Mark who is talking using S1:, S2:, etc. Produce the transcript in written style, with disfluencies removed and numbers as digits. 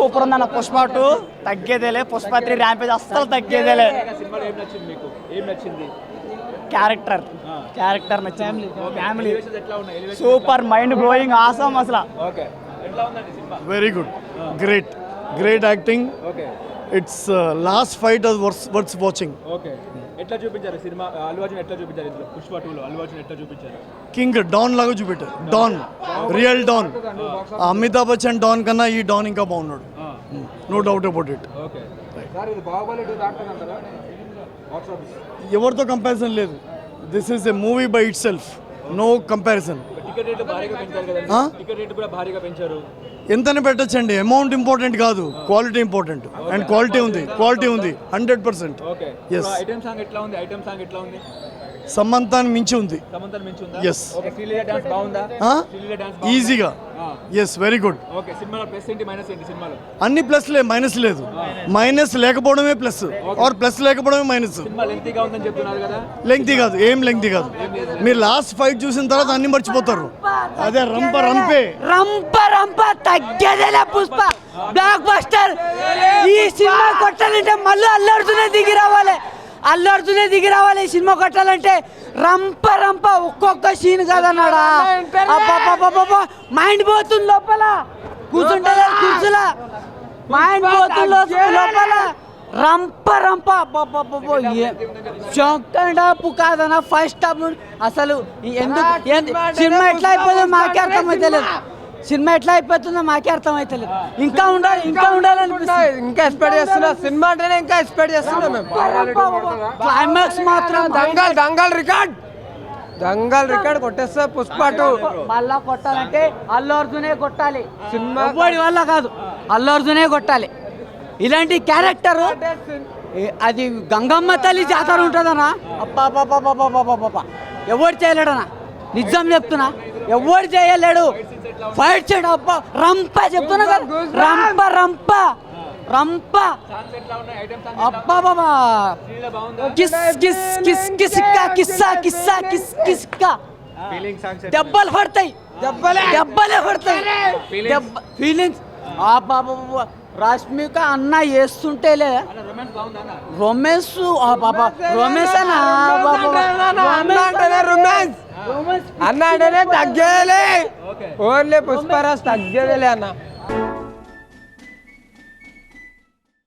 S1: Super ఉందన్న. పుష్ప 2 తగ్గేదేలే, Pushpa 3 rampage అస్సలు తగ్గేదేలే. క్యారెక్టర్ నచ్చింది. Family super, mind blowing, awesome అసలు.
S2: Very good, great acting. It's last fight worth watching.
S3: ఎట్లా చూపించారు సినిమా? అల్లు అర్జున్ ఎట్లా చూపించారు ఇందులో? పుష్ప 2 లో అల్లు అర్జున్ ఎట్లా చూపించారు?
S2: కింగ్ డాన్ లాగా చూపెట్టారు. Don, real don. Amitabh Bachchan don కన్నా ఈ డాన్ ఇంకా బాగున్నాడు. No doubt about it. ఎవరితో కంపారిజన్ లేదు. This is a movie by itself, no comparison.
S3: Ticket రేట్లు భారీగా పెంచారు కదండి, టికెట్ రేట్లు కూడా భారీగా పెంచారు.
S2: ఎంతనే పెట్టచ్చండి, అమౌంట్ ఇంపార్టెంట్ కాదు, క్వాలిటీ ఇంపార్టెంట్. అండ్ క్వాలిటీ ఉంది 100%.
S3: Yes. ఐటమ్ సాంగ్ ఎట్లా ఉంది? ఐటమ్ సాంగ్ ఎట్లా ఉంది?
S2: సమంతాన్ని మించి ఉంది.
S3: సమంతన్ మించి ఉందా?
S2: Yes.
S3: ఓకే, శ్రీలీల డాన్స్ బాగుందా? శ్రీలీల డాన్స్
S2: ఈజీగా. Yes, very good.
S3: ఓకే, సినిమాలో ప్లస్ ఏంటి, మైనస్ ఏంటి సినిమాలో?
S2: అన్ని ప్లస్లే, మైనస్ లేదు. మైనస్ లేకపోవడమే ప్లస్, ఆర్ ప్లస్ లేకపోవడమే మైనస్.
S3: సినిమా లెంగ్తీగా ఉందని చెప్తున్నారు కదా?
S2: లెంగ్తీ కాదు, ఏం లెంగ్తీ కాదు. మీరు లాస్ట్ ఫైట్ చూసిన తర్వాత అన్ని మర్చిపోతారు. అదే రంప
S4: తగ్గేదేలే. Pushpa block buster. ఈ సినిమా కొట్టాలంటే మళ్ళీ అల్లు అర్జునే దిగి రావాలి. ఈ సినిమా కొట్టాలంటే రంప ఒక్కొక్క సీన్ కాదన్నాడా. మైండ్ పోతుంది లోపల, కూర్చుంటే కుర్చులా మైండ్ పోతుంది లోపల. రంప షాక్ కాదన్నా. ఫస్ట్ హాఫ్ అసలు సినిమా ఎట్లా అయిపోతుందో మాకే అర్థమైతలేదు. ఇంకా ఉండాలనిపిస్తుంది. ఇంకా ఎక్స్పెక్ట్ చేస్తున్నా. సినిమా అంటేనే ఇంకా ఎక్స్పెక్ట్ చేస్తున్నా మేము. క్లైమాక్స్ మాత్రం దంగల్ రికార్డ్ కొట్టేస్తా. పుష్ప 2 మళ్ళా కొట్టాలంటే అల్లు అర్జునే కొట్టాలి. సినిమా వల్ల కాదు, అల్లు అర్జునే కొట్టాలి. ఇలాంటి క్యారెక్టర్ అది గంగమ్మ తల్లి జాతర ఉంటుందన్నా. అబ్బా ఎవరు చేయలేడనా, నిజం చెప్తున్నా, ఎవరు చేయలేడు. ఫైట్ చేయడం అబ్బా రంప చెప్తున్నా కదా. రంప అబ్బా బాబా. దెబ్బలు పడతాయి. ఫీలింగ్స్ రష్మిక అన్న వేస్తుంటేలే రొమాన్స్. అన్న అంటేనే తగ్గేలే. ఓన్లీ పుష్పరాజ్ తగ్గేదేలే అన్న.